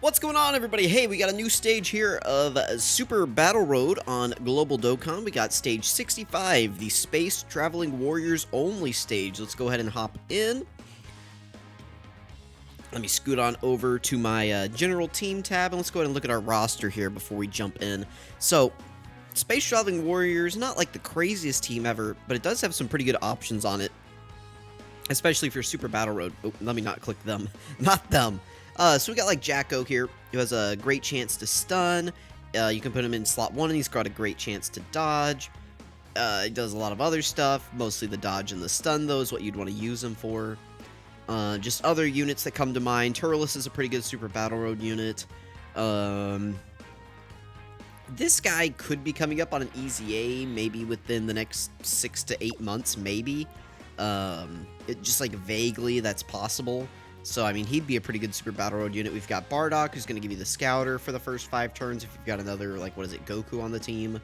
What's going on, everybody? Hey, we got a new stage here of Super Battle Road on Global Dokkan. We got stage 65, the Space Traveling Warriors only stage. Let's go ahead and hop in. Let me scoot on over to my general team tab, and let's go ahead and look at our roster here before we jump in. So, Space Traveling Warriors, not like the craziest team ever, but it does have some pretty good options on it, especially for Super Battle Road. Oh, let me not click them. Not them. So we got like Jacko here, who has a great chance to stun. You can put him in slot 1, and he's got a great chance to dodge. He does a lot of other stuff, mostly the dodge and the stun, though, is what you'd want to use him for. Just other units that come to mind. Turles is a pretty good Super Battle Road unit. This guy could be coming up on an easy A, maybe within the next 6 to 8 months, maybe. Just like vaguely, that's possible. So, I mean, he'd be a pretty good Super Battle Road unit. We've got Bardock, who's going to give you the Scouter for the first 5 turns if you've got another, like, what is it, Goku on the team.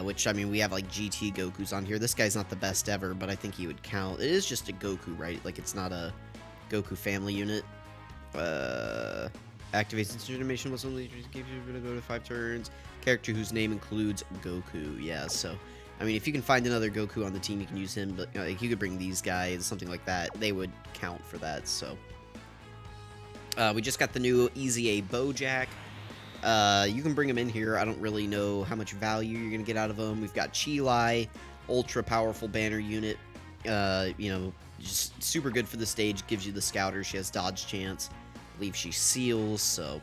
Which, I mean, we have, like, GT Gokus on here. This guy's not the best ever, but I think he would count. It is just a Goku, right? Like, it's not a Goku family unit. Activates instant animation was only gives you to go to 5 turns. Character whose name includes Goku. Yeah, so... I mean, if you can find another Goku on the team, you can use him, but like, you could bring these guys, something like that. They would count for that, so. We just got the new Easy A Bojack. You can bring him in here. I don't really know how much value you're going to get out of him. We've got Chilai, ultra powerful banner unit. You know, just super good for the stage. Gives you the Scouter. She has dodge chance. I believe she seals, so...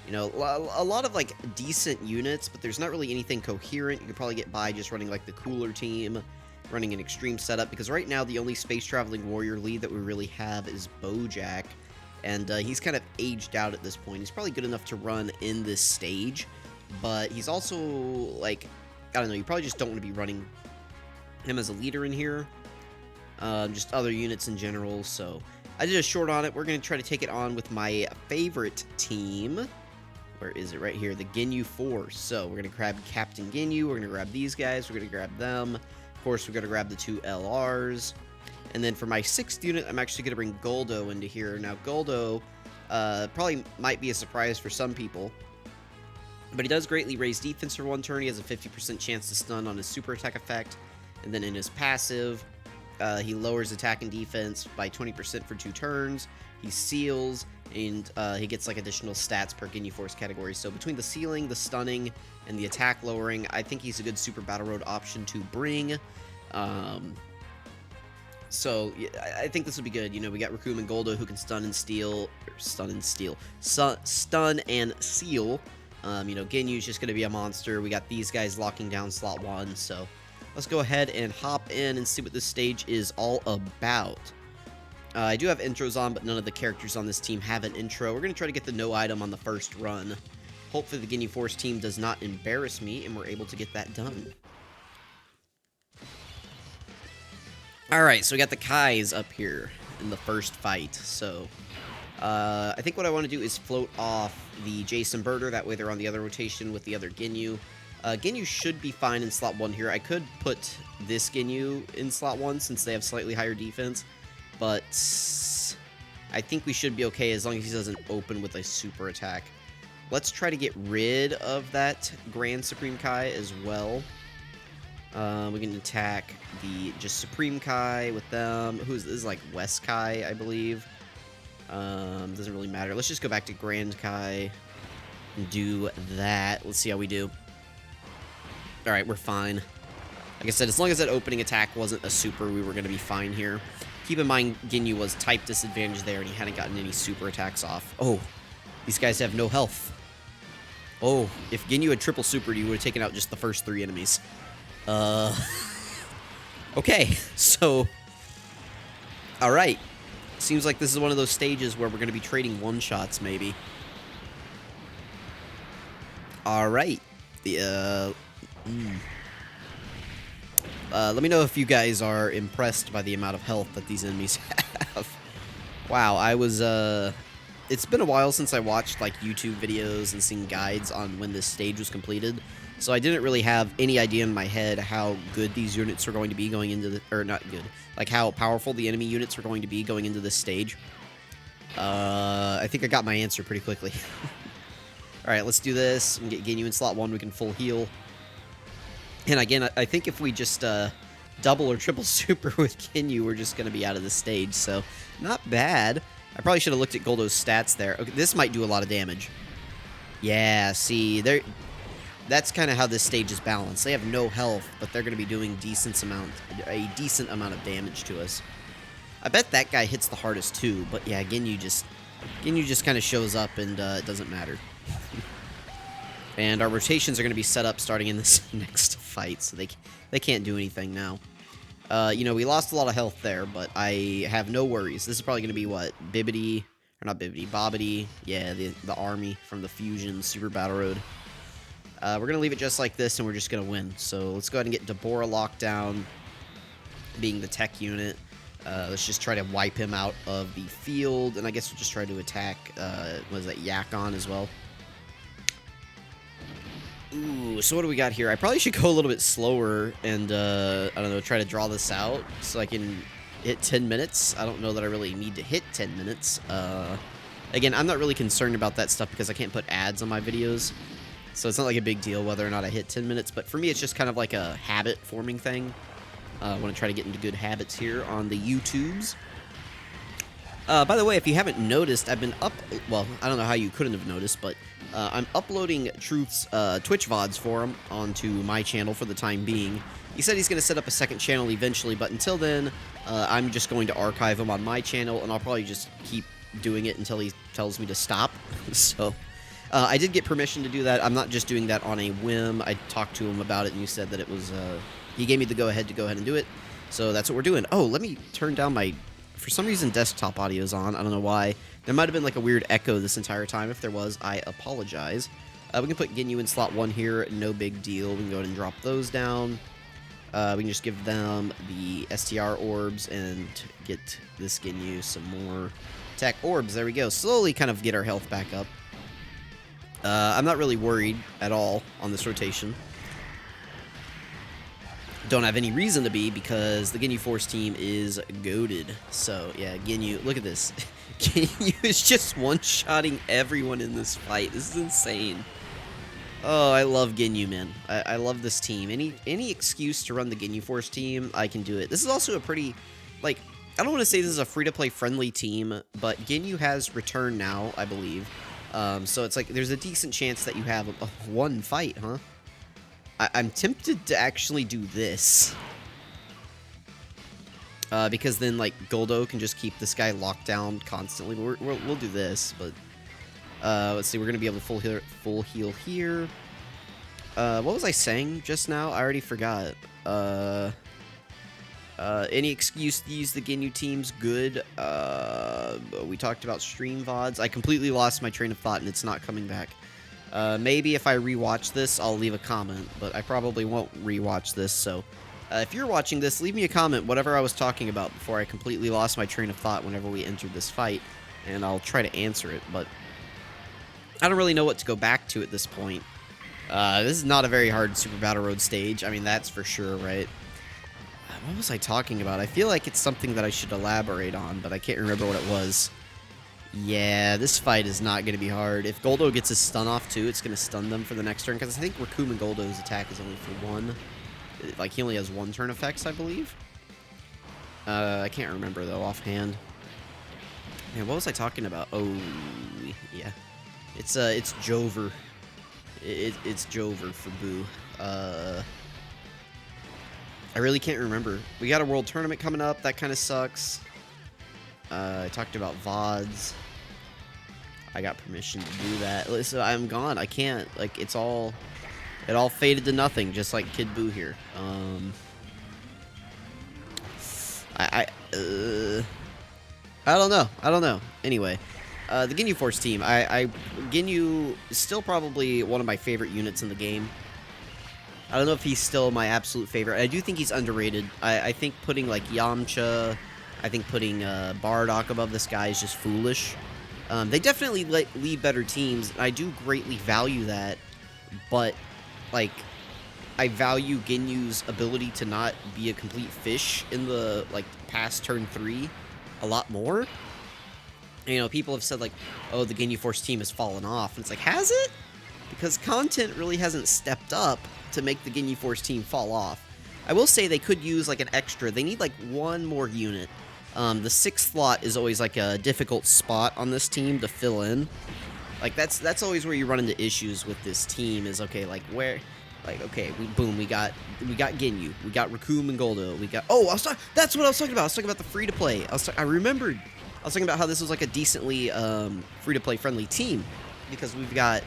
You know, a lot of, like, decent units, but there's not really anything coherent. You could probably get by just running, like, the cooler team, running an extreme setup, because right now the only Space Traveling Warrior lead that we really have is Bojack, and he's kind of aged out at this point. He's probably good enough to run in this stage, but he's also, like, I don't know, you probably just don't want to be running him as a leader in here, just other units in general, so I did a short on it. We're going to try to take it on with my favorite team. Where is it? Right here, the GINYU Force. So we're going to grab Captain GINYU. We're going to grab these guys. We're going to grab them. Of course, we're going to grab the 2 LRs. And then for my 6th unit, I'm actually going to bring Goldo into here. Now, Goldo probably might be a surprise for some people. But he does greatly raise defense for 1 turn. He has a 50% chance to stun on his super attack effect. And then in his passive, he lowers attack and defense by 20% for 2 turns. He seals, and he gets like additional stats per GINYU Force category. So between the sealing, the stunning, and the attack lowering, I think he's a good Super Battle Road option to bring. So yeah, I think this will be good. You know, we got Raccoon and Goldo who can stun and steal, stun and seal. You know, Ginyu's just going to be a monster. We got these guys locking down slot 1, so let's go ahead and hop in and see what this stage is all about. I do have intros on, but none of the characters on this team have an intro. We're going to try to get the no item on the first run. Hopefully the GINYU Force team does not embarrass me, and we're able to get that done. Alright, so we got the Kais up here in the first fight. So, I think what I want to do is float off the Jason Birder. That way they're on the other rotation with the other GINYU. GINYU should be fine in slot 1 here. I could put this GINYU in slot 1 since they have slightly higher defense. But I think we should be okay as long as he doesn't open with a super attack. Let's try to get rid of that Grand Supreme Kai as well. We can attack the just Supreme Kai with them. This is like West Kai, I believe. Doesn't really matter. Let's just go back to Grand Kai and do that. Let's see how we do. Alright, we're fine. Like I said, as long as that opening attack wasn't a super, we were going to be fine here. Keep in mind, GINYU was type disadvantage there, and he hadn't gotten any super attacks off. Oh, these guys have no health. Oh, if GINYU had triple supered, you would have taken out just the first 3 enemies. Okay, so... Alright. Seems like this is one of those stages where we're going to be trading one-shots, maybe. Alright. Let me know if you guys are impressed by the amount of health that these enemies have. Wow, it's been a while since I watched, like, YouTube videos and seen guides on when this stage was completed. So I didn't really have any idea in my head how good these units are going to be going into the... Or, not good. Like, how powerful the enemy units are going to be going into this stage. I think I got my answer pretty quickly. Alright, let's do this. And get Ginyu in slot 1, we can full heal. And again, I think if we just double or triple super with Ginyu, we're just going to be out of the stage. So, not bad. I probably should have looked at Goldo's stats there. Okay, this might do a lot of damage. Yeah, see, that's kind of how this stage is balanced. They have no health, but they're going to be doing a decent amount of damage to us. I bet that guy hits the hardest too, but yeah, Ginyu just kind of shows up and it doesn't matter. And our rotations are going to be set up starting in this next fight, so they can't do anything now. You know, we lost a lot of health there, but I have no worries. This is probably going to be what? Bibbidi, or not Bibbidi, Bobbidi. Yeah, the army from the Fusion Super Battle Road. We're going to leave it just like this, and we're just going to win. So let's go ahead and get Deborah locked down, being the tech unit. Let's just try to wipe him out of the field, and I guess we'll just try to attack, what is that, Yakon as well. Ooh, so what do we got here? I probably should go a little bit slower and, I don't know, try to draw this out so I can hit 10 minutes. I don't know that I really need to hit 10 minutes. Again, I'm not really concerned about that stuff because I can't put ads on my videos. So it's not like a big deal whether or not I hit 10 minutes. But for me, it's just kind of like a habit-forming thing. I want to try to get into good habits here on the YouTubes. By the way, if you haven't noticed, I've been well, I don't know how you couldn't have noticed, but I'm uploading Truth's Twitch VODs for him onto my channel for the time being. He said he's going to set up a second channel eventually, but until then, I'm just going to archive him on my channel, and I'll probably just keep doing it until he tells me to stop. So, I did get permission to do that. I'm not just doing that on a whim. I talked to him about it, and he said that it was, he gave me the go-ahead to go ahead and do it. So that's what we're doing. Oh, let me turn down my, for some reason, desktop audio's on. I don't know why. There might have been like a weird echo this entire time. If there was, I apologize. We can put Ginyu in slot 1 here. No big deal. We can go ahead and drop those down. We can just give them the STR orbs and get this Ginyu some more tech orbs. There we go. Slowly kind of get our health back up. I'm not really worried at all on this rotation. Don't have any reason to be because the Ginyu Force team is goated. So, yeah, Ginyu, look at this. Ginyu is just one-shotting everyone in this fight. This is insane. Oh, I love Ginyu, man. I love this team. Any excuse to run the Ginyu Force team, I can do it. This is also a pretty, like, I don't want to say this is a free-to-play friendly team, but Ginyu has returned now, I believe. So it's like, there's a decent chance that you have one fight, huh? I'm tempted to actually do this. Because then, like, Goldo can just keep this guy locked down constantly. We'll do this, but... let's see, we're going to be able to full heal here. What was I saying just now? I already forgot. Any excuse to use the Ginyu team's good. We talked about stream VODs. I completely lost my train of thought, and it's not coming back. Maybe if I rewatch this, I'll leave a comment, but I probably won't rewatch this, so... if you're watching this, leave me a comment, whatever I was talking about before I completely lost my train of thought whenever we entered this fight, and I'll try to answer it, but... I don't really know what to go back to at this point. This is not a very hard Super Battle Road stage, I mean, that's for sure, right? What was I talking about? I feel like it's something that I should elaborate on, but I can't remember what it was. Yeah, this fight is not going to be hard. If Goldo gets his stun off, too, it's going to stun them for the next turn, because I think Raccoon Goldo's attack is only for one. Like, he only has one turn effects, I believe. I can't remember, though, offhand. Man, what was I talking about? Oh, yeah. It's Jover. It's Jover for Boo. I really can't remember. We got a world tournament coming up. That kind of sucks. I talked about VODs. I got permission to do that. Listen, I'm gone. I can't. Like, it all faded to nothing, just like Kid Boo here. I don't know. I don't know. Anyway, the Ginyu Force team. Ginyu is still probably one of my favorite units in the game. I don't know if he's still my absolute favorite. I do think he's underrated. I think putting, like, Yamcha, I think putting Bardock above this guy is just foolish. They definitely lead better teams. I do greatly value that, but, like, I value Ginyu's ability to not be a complete fish in the, like, past turn 3 a lot more. You know, people have said like, oh, the GINYU Force team has fallen off. And it's like, has it? Because content really hasn't stepped up to make the GINYU Force team fall off. I will say they could use like an extra. They need like one more unit. The 6th slot is always like a difficult spot on this team to fill in. Like that's always where you run into issues with this team. Is okay, like where, like okay, we got GINYU, we got Raccoon and Goldo, we got that's what I was talking about. I was talking about the free to play. I remembered. I was talking about how this was like a decently free to play friendly team because we've got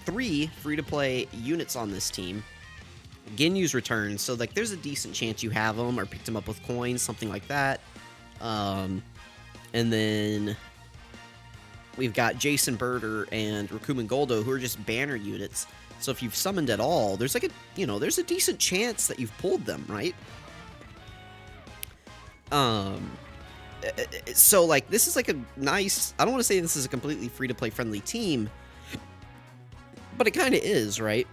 3 free to play units on this team. GINYU's returned, so like there's a decent chance you have them or picked them up with coins, something like that. And then we've got Jason Birder and Raccoon and Goldo, who are just banner units. So if you've summoned at all, there's like there's a decent chance that you've pulled them, right? So like this is like a nice. I don't want to say this is a completely free to play friendly team, but it kind of is, right?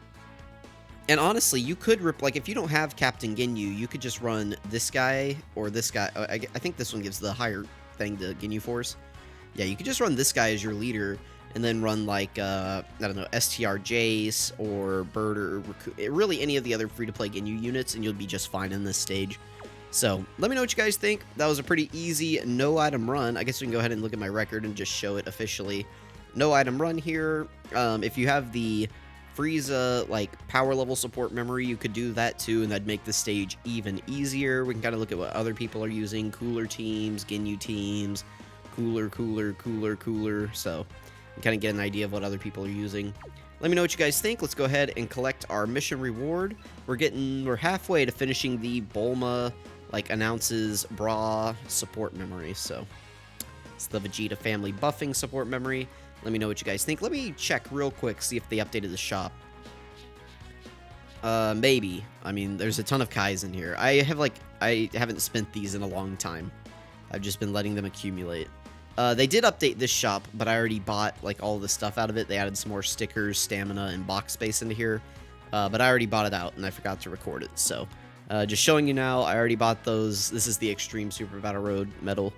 And honestly, you could like if you don't have Captain GINYU, you could just run this guy or this guy. I think this one gives the higher thing to GINYU Force. Yeah, you could just run this guy as your leader, and then run like I don't know, STR Jace or Bird or really any of the other free-to-play GINYU units, and you'll be just fine in this stage. So let me know what you guys think. That was a pretty easy no item run. I guess we can go ahead and look at my record and just show it officially. No item run here. If you have the Frieza like power level support memory, you could do that too, and that'd make the stage even easier. We can kind of look at what other people are using. Cooler teams, GINYU teams, cooler. So you kind of get an idea of what other people are using. Let me know what you guys think. Let's go ahead and collect our mission reward. We're halfway to finishing the Bulma like announces bra support memory. So it's the Vegeta family buffing support memory. Let me know what you guys think. Let me check real quick, see if they updated the shop. Maybe. I mean, there's a ton of Kais in here. I haven't spent these in a long time. I've just been letting them accumulate. They did update this shop, but I already bought like all the stuff out of it. They added some more stickers, stamina, and box space into here. But I already bought it out, and I forgot to record it. So, just showing you now, I already bought those. This is the Extreme Super Battle Road medal.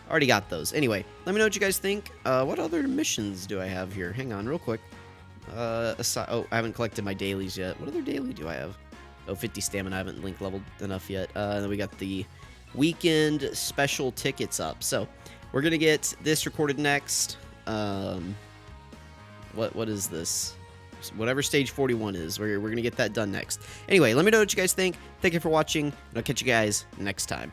Already got those. Anyway, let me know what you guys think. What other missions do I have here? Hang on real quick. I haven't collected my dailies yet. What other daily do I have? Oh, 50 stamina. I haven't link leveled enough yet. Then we got the weekend special tickets up. So, we're going to get this recorded next. What is this? Whatever stage 41 is. We're going to get that done next. Anyway, let me know what you guys think. Thank you for watching, and I'll catch you guys next time.